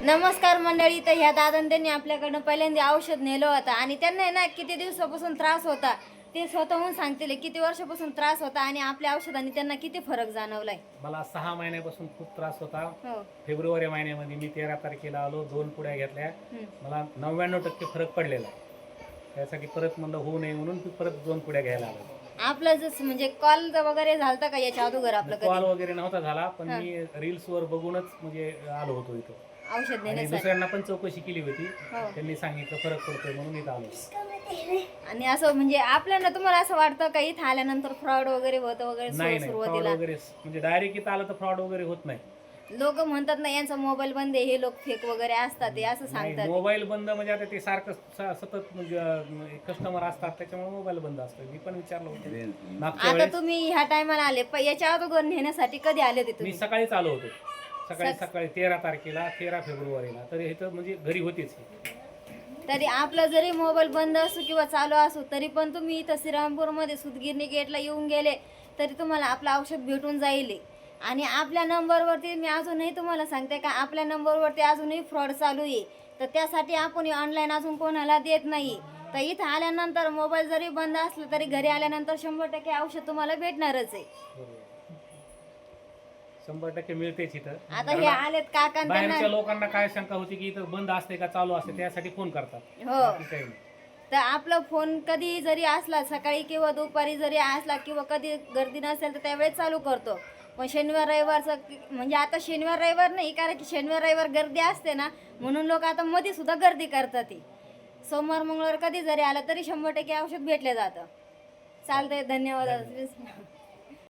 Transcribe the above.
नमस्कार मंडळी. तर ह्या दादांनी त्यांनी आपल्याकडनं पहिल्यांदा औषध नेलं होतं आणि त्यांना आहे ना किती दिवसापासून त्रास होता ते स्वतःहून सांगतील. किती वर्षापासून त्रास होता आणि आपल्या औषधांनी त्यांना किती फरक जाणवलाय. मला 6 महिन्यापासून खूप त्रास होता. हो. फेब्रुवारी महिन्यामध्ये मी 13 तारखेला आलो, 2 पुड्या घेतल्या. मला 99% फरक पडलेला आहे. त्यासाठी परत म्हणलं होऊ नये म्हणून मी परत 2 पुड्या घ्यायला आलो. आपलं जसं म्हणजे कॉल वगैरे झालता का याच्या अगोदर आपलं कॉल कधी वगैरे नव्हता झाला, पण मी रील्स वर बघूनच म्हणजे आलो होतो इथं. औषध आणि देण्यासाठी? दुसऱ्यांना पण चौकशी केली होती. हो. त्यांनी सांगितलं फरक पडतोय म्हणून इथं आलो. आणि असं म्हणजे आपल्याला तुम्हाला असं वाटतं का इथं आल्यानंतर फ्रॉड वगैरे होतं वगैरे नाही फ्रॉड सुरुवातीला? वगैरे म्हणजे डायरेक्ट इथं आलं तर फ्रॉड वगैरे होत नाही. लोक म्हणतात ना यांचा मोबाईल बंद आहे, हे लोक फेक वगैरे असतात ते असं सांगतात. मोबाईल बंद म्हणजे आता ते सारखं सतत म्हणजे कस्टमर असतात त्याच्यामुळे मोबाईल बंद असतो. मी पण विचारलं होतं मागच्या आता वेळेस. तुम्ही ह्या टायमाला आले याच्या अगोदर नेण्यासाठी कधी आले होते मी तुम्ही? सकाळीच आलो होतो. सकाळी 13 तारखेला 13 फेब्रुवारीला. तर इथं म्हणजे घरी होतीच. तरी आपला जरी मोबाईल बंद असो किंवा चालू असो तरी पण तुम्ही इथं श्रीरामपूरमध्ये सुतगिरणी गेटला येऊन गेले तरी तुम्हाला आपलं औषध भेटून जाईल. आणि आपल्या नंबरवरती मी अजूनही तुम्हाला सांगते का आपल्या नंबरवरती अजूनही फ्रॉड चालू आहे. तर त्यासाठी आपण ऑनलाईन अजून कोणाला देत नाही. तर इथं आल्यानंतर मोबाईल जरी बंद असला तरी घरी आल्यानंतर 100% औषध तुम्हाला भेटणारच आहे. 100% मिळतेच इथं. आता हे आलेत काका आणि बाहेरच्या त्यांना लोकांना काय शंका होती की इथं बंद असते का चालू असते, त्यासाठी फोन करतात. हो. बाकी काही नाही. तर आपला फोन कधी जरी असला सकाळी किंवा दुपारी जरी असला किंवा कधी गर्दी नसेल तर त्यावेळेस चालू करतो. पण शनिवार रविवारचं म्हणजे आता शनिवार रविवार नाही, कारण की शनिवार रविवार गर्दी असते ना म्हणून लोक आता मध्ये सुद्धा गर्दी करतात. सोमवार मंगळवार कधी जरी आला तरी 100% औषध भेटले जातं. चालतंय, धन्यवाद.